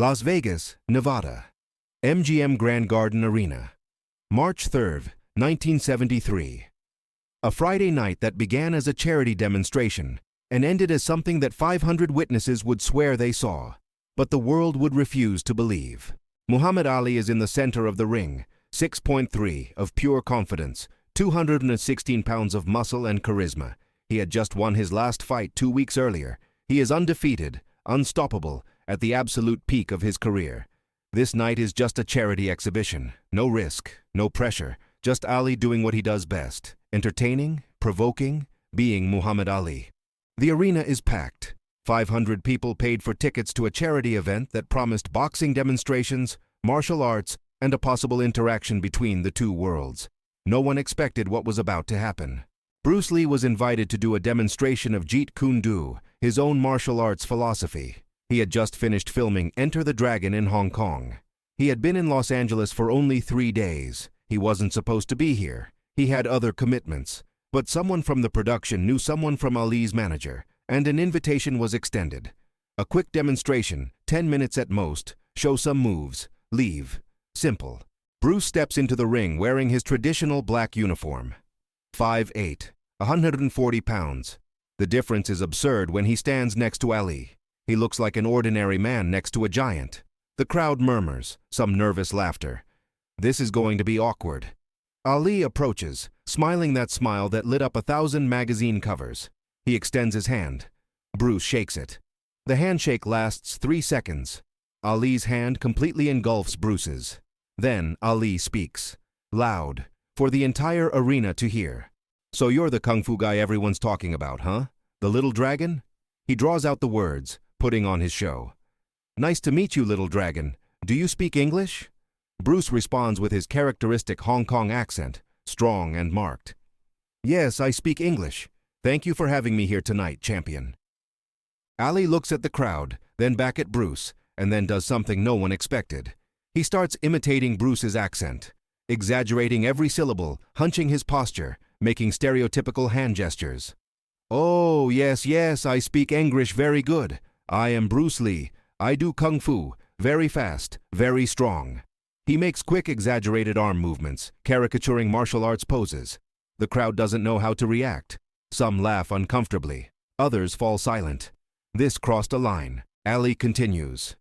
Las Vegas, Nevada. MGM Grand Garden Arena. March 3, 1973. A Friday night that began as a charity demonstration and ended as something that 500 witnesses would swear they saw, but the world would refuse to believe. Muhammad Ali is in the center of the ring, 6.3 of pure confidence, 216 pounds of muscle and charisma. He had just won his last fight 2 weeks earlier. He is undefeated, unstoppable, at the absolute peak of his career. This night is just a charity exhibition. No risk, no pressure, just Ali doing what he does best. Entertaining, provoking, being Muhammad Ali. The arena is packed. 500 people paid for tickets to a charity event that promised boxing demonstrations, martial arts, and a possible interaction between the two worlds. No one expected what was about to happen. Bruce Lee was invited to do a demonstration of Jeet Kune Do, his own martial arts philosophy. He had just finished filming Enter the Dragon in Hong Kong. He had been in Los Angeles for only 3 days. He wasn't supposed to be here. He had other commitments. But someone from the production knew someone from Ali's manager, and an invitation was extended. A quick demonstration, 10 minutes at most, show some moves, leave. Simple. Bruce steps into the ring wearing his traditional black uniform. 5'8", 140 pounds. The difference is absurd when he stands next to Ali. He looks like an ordinary man next to a giant. The crowd murmurs, some nervous laughter. This is going to be awkward. Ali approaches, smiling that smile that lit up 1,000 magazine covers. He extends his hand. Bruce shakes it. The handshake lasts 3 seconds. Ali's hand completely engulfs Bruce's. Then Ali speaks, loud, for the entire arena to hear. "So you're the kung fu guy everyone's talking about, huh? The little dragon?" He draws out the words, putting on his show. "Nice to meet you, little dragon. Do you speak English?" Bruce responds with his characteristic Hong Kong accent, strong and marked. "Yes, I speak English. Thank you for having me here tonight, champion." Ali looks at the crowd, then back at Bruce, and then does something no one expected. He starts imitating Bruce's accent, exaggerating every syllable, hunching his posture, making stereotypical hand gestures. "Oh, yes, I speak English very good. I am Bruce Lee. I do kung fu, very fast, very strong." He makes quick, exaggerated arm movements, caricaturing martial arts poses. The crowd doesn't know how to react. Some laugh uncomfortably. Others fall silent. This crossed a line. Ali continues.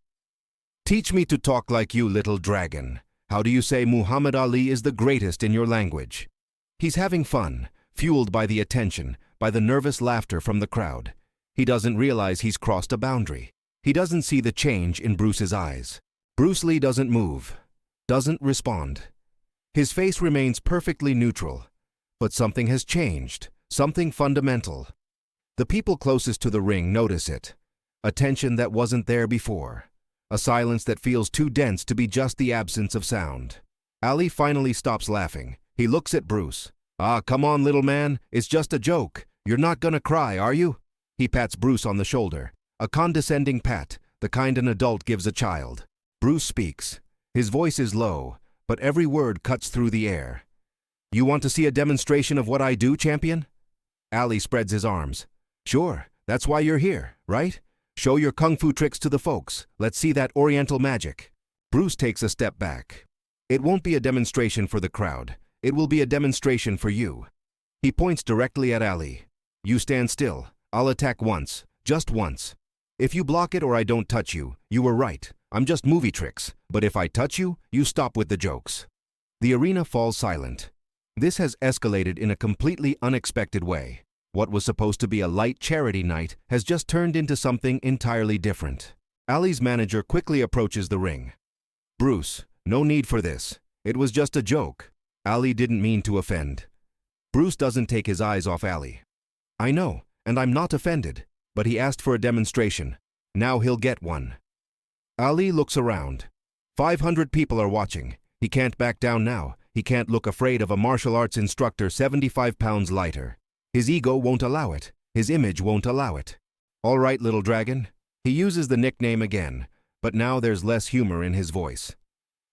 "Teach me to talk like you, little dragon. How do you say Muhammad Ali is the greatest in your language?" He's having fun, fueled by the attention, by the nervous laughter from the crowd. He doesn't realize he's crossed a boundary. He doesn't see the change in Bruce's eyes. Bruce Lee doesn't move, doesn't respond. His face remains perfectly neutral. But something has changed, something fundamental. The people closest to the ring notice it. A tension that wasn't there before. A silence that feels too dense to be just the absence of sound. Ali finally stops laughing. He looks at Bruce. "Ah, come on, little man. It's just a joke. You're not gonna cry, are you?" He pats Bruce on the shoulder. A condescending pat, the kind an adult gives a child. Bruce speaks. His voice is low, but every word cuts through the air. "You want to see a demonstration of what I do, champion?" Ali spreads his arms. "Sure, that's why you're here, right? Show your kung fu tricks to the folks. Let's see that oriental magic." Bruce takes a step back. "It won't be a demonstration for the crowd. It will be a demonstration for you." He points directly at Ali. "You stand still. I'll attack once, just once. If you block it or I don't touch you, you were right. I'm just movie tricks. But if I touch you, you stop with the jokes." The arena falls silent. This has escalated in a completely unexpected way. What was supposed to be a light charity night has just turned into something entirely different. Ali's manager quickly approaches the ring. "Bruce, no need for this. It was just a joke." Ali didn't mean to offend. Bruce doesn't take his eyes off Ali. "I know, and I'm not offended, but he asked for a demonstration. Now he'll get one." Ali looks around. 500 people are watching. He can't back down now. He can't look afraid of a martial arts instructor 75 pounds lighter. His ego won't allow it. His image won't allow it. "All right, little dragon." He uses the nickname again, but now there's less humor in his voice.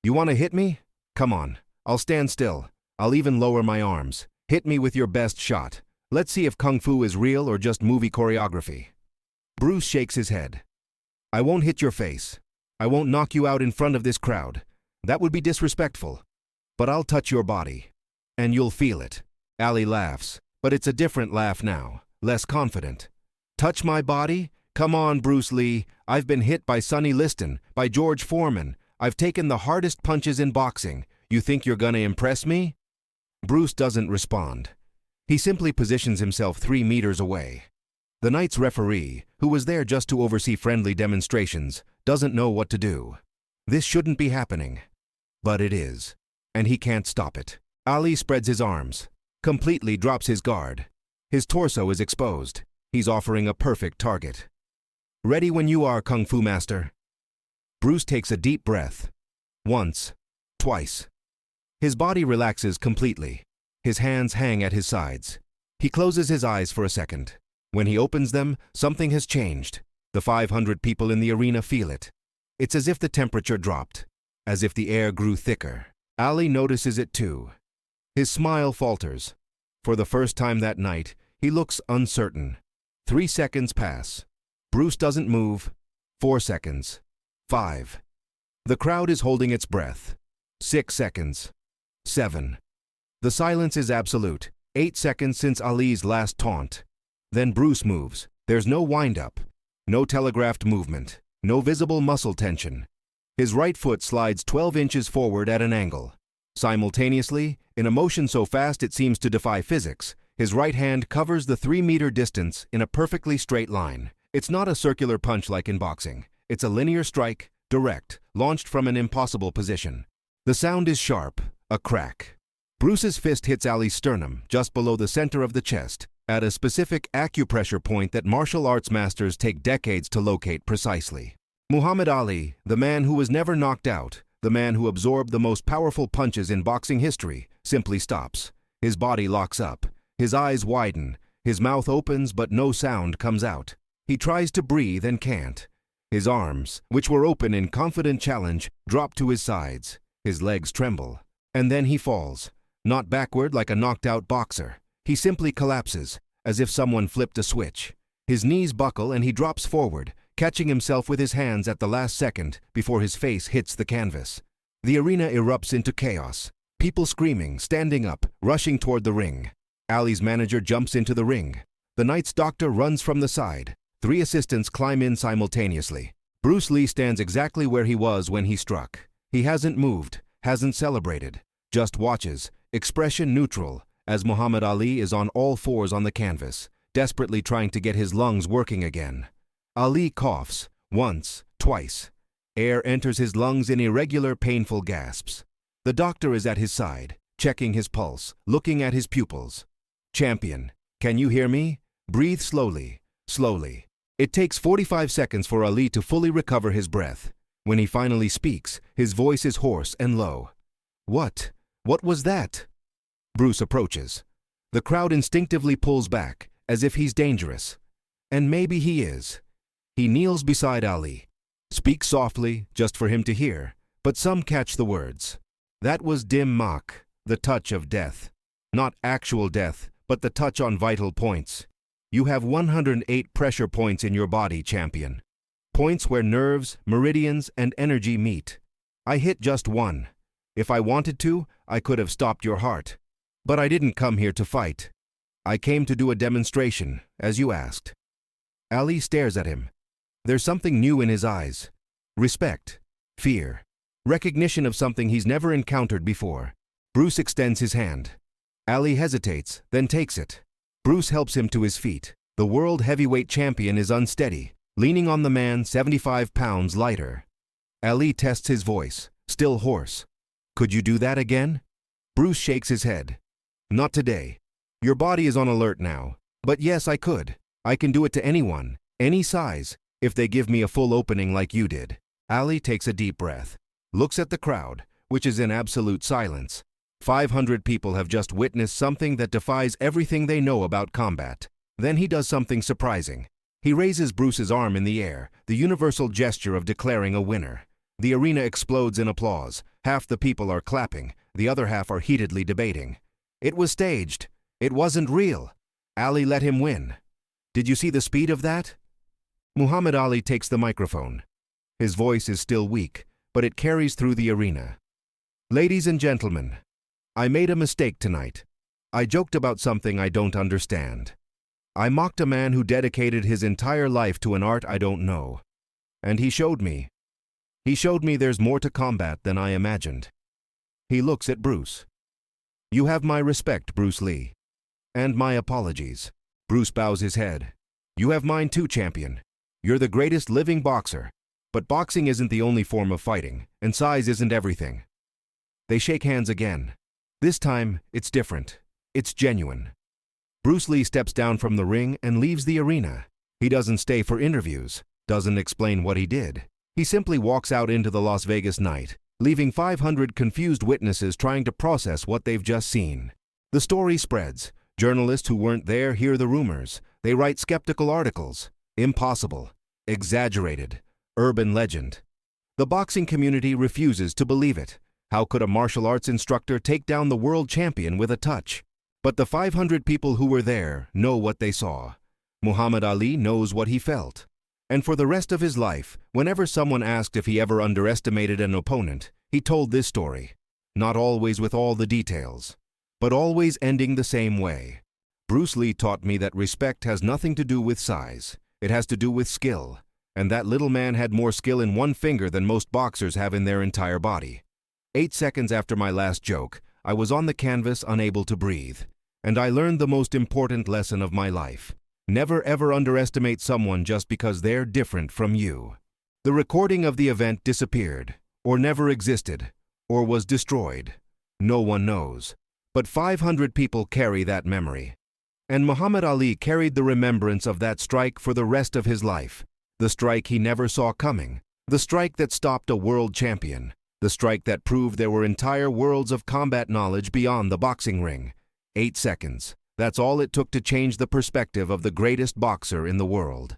"You want to hit me? Come on. I'll stand still. I'll even lower my arms. Hit me with your best shot. Let's see if kung fu is real or just movie choreography." Bruce shakes his head. "I won't hit your face. I won't knock you out in front of this crowd. That would be disrespectful. But I'll touch your body. And you'll feel it. Ali laughs, but it's a different laugh now, less confident. Touch my body? Come on, Bruce Lee. I've been hit by Sonny Liston, by George Foreman. I've taken the hardest punches in boxing. You think you're gonna impress me? Bruce doesn't respond. He simply positions himself 3 meters away. The night's referee, who was there just to oversee friendly demonstrations, doesn't know what to do. This shouldn't be happening. But it is. And he can't stop it. Ali spreads his arms, completely drops his guard. His torso is exposed. He's offering a perfect target. Ready when you are, Kung Fu Master. Bruce takes a deep breath. Once. Twice. His body relaxes completely. His hands hang at his sides. He closes his eyes for a second. When he opens them, something has changed. The 500 people in the arena feel it. It's as if the temperature dropped, as if the air grew thicker. Ali notices it too. His smile falters. For the first time that night, he looks uncertain. 3 seconds pass. Bruce doesn't move. 4 seconds. 5. The crowd is holding its breath. 6 seconds. 7. The silence is absolute. 8 seconds since Ali's last taunt. Then Bruce moves. There's no wind-up. No telegraphed movement. No visible muscle tension. His right foot slides 12 inches forward at an angle. Simultaneously, in a motion so fast it seems to defy physics, his right hand covers the 3-meter distance in a perfectly straight line. It's not a circular punch like in boxing. It's a linear strike, direct, launched from an impossible position. The sound is sharp, a crack. Bruce's fist hits Ali's sternum, just below the center of the chest, at a specific acupressure point that martial arts masters take decades to locate precisely. Muhammad Ali, the man who was never knocked out, the man who absorbed the most powerful punches in boxing history, simply stops. His body locks up. His eyes widen. His mouth opens, but no sound comes out. He tries to breathe and can't. His arms, which were open in confident challenge, drop to his sides. His legs tremble. And then he falls. Not backward like a knocked-out boxer. He simply collapses, as if someone flipped a switch. His knees buckle and he drops forward, catching himself with his hands at the last second before his face hits the canvas. The arena erupts into chaos. People screaming, standing up, rushing toward the ring. Ali's manager jumps into the ring. The night's doctor runs from the side. 3 assistants climb in simultaneously. Bruce Lee stands exactly where he was when he struck. He hasn't moved, hasn't celebrated, just watches, expression neutral, as Muhammad Ali is on all fours on the canvas, desperately trying to get his lungs working again. Ali coughs, once, twice. Air enters his lungs in irregular, painful gasps. The doctor is at his side, checking his pulse, looking at his pupils. Champion, can you hear me? Breathe slowly, slowly. It takes 45 seconds for Ali to fully recover his breath. When he finally speaks, his voice is hoarse and low. What? What was that? Bruce approaches. The crowd instinctively pulls back, as if he's dangerous. And maybe he is. He kneels beside Ali. Speaks softly, just for him to hear, but some catch the words. That was dim mak, the touch of death. Not actual death, but the touch on vital points. You have 108 pressure points in your body, champion. Points where nerves, meridians, and energy meet. I hit just one. If I wanted to, I could have stopped your heart. But I didn't come here to fight. I came to do a demonstration, as you asked. Ali stares at him. There's something new in his eyes. Respect. Fear. Recognition of something he's never encountered before. Bruce extends his hand. Ali hesitates, then takes it. Bruce helps him to his feet. The world heavyweight champion is unsteady, leaning on the man 75 pounds lighter. Ali tests his voice, still hoarse. Could you do that again? Bruce shakes his head. Not today. Your body is on alert now. But yes, I could. I can do it to anyone, any size, if they give me a full opening like you did. Ali takes a deep breath, looks at the crowd, which is in absolute silence. 500 people have just witnessed something that defies everything they know about combat. Then he does something surprising. He raises Bruce's arm in the air, the universal gesture of declaring a winner. The arena explodes in applause. Half the people are clapping, the other half are heatedly debating. It was staged. It wasn't real. Ali let him win. Did you see the speed of that? Muhammad Ali takes the microphone. His voice is still weak, but it carries through the arena. Ladies and gentlemen, I made a mistake tonight. I joked about something I don't understand. I mocked a man who dedicated his entire life to an art I don't know. And he showed me there's more to combat than I imagined. He looks at Bruce. You have my respect, Bruce Lee. And my apologies. Bruce bows his head. You have mine too, champion. You're the greatest living boxer. But boxing isn't the only form of fighting, and size isn't everything. They shake hands again. This time, it's different. It's genuine. Bruce Lee steps down from the ring and leaves the arena. He doesn't stay for interviews, doesn't explain what he did. He simply walks out into the Las Vegas night, leaving 500 confused witnesses trying to process what they've just seen. The story spreads. Journalists who weren't there hear the rumors. They write skeptical articles. Impossible. Exaggerated. Urban legend. The boxing community refuses to believe it. How could a martial arts instructor take down the world champion with a touch? But the 500 people who were there know what they saw. Muhammad Ali knows what he felt. And for the rest of his life, whenever someone asked if he ever underestimated an opponent, he told this story. Not always with all the details, but always ending the same way. Bruce Lee taught me that respect has nothing to do with size. It has to do with skill. And that little man had more skill in one finger than most boxers have in their entire body. 8 seconds after my last joke, I was on the canvas unable to breathe. And I learned the most important lesson of my life. Never ever underestimate someone just because they're different from you. The recording of the event disappeared, or never existed, or was destroyed. No one knows. But 500 people carry that memory. And Muhammad Ali carried the remembrance of that strike for the rest of his life. The strike he never saw coming. The strike that stopped a world champion. The strike that proved there were entire worlds of combat knowledge beyond the boxing ring. 8 seconds. That's all it took to change the perspective of the greatest boxer in the world.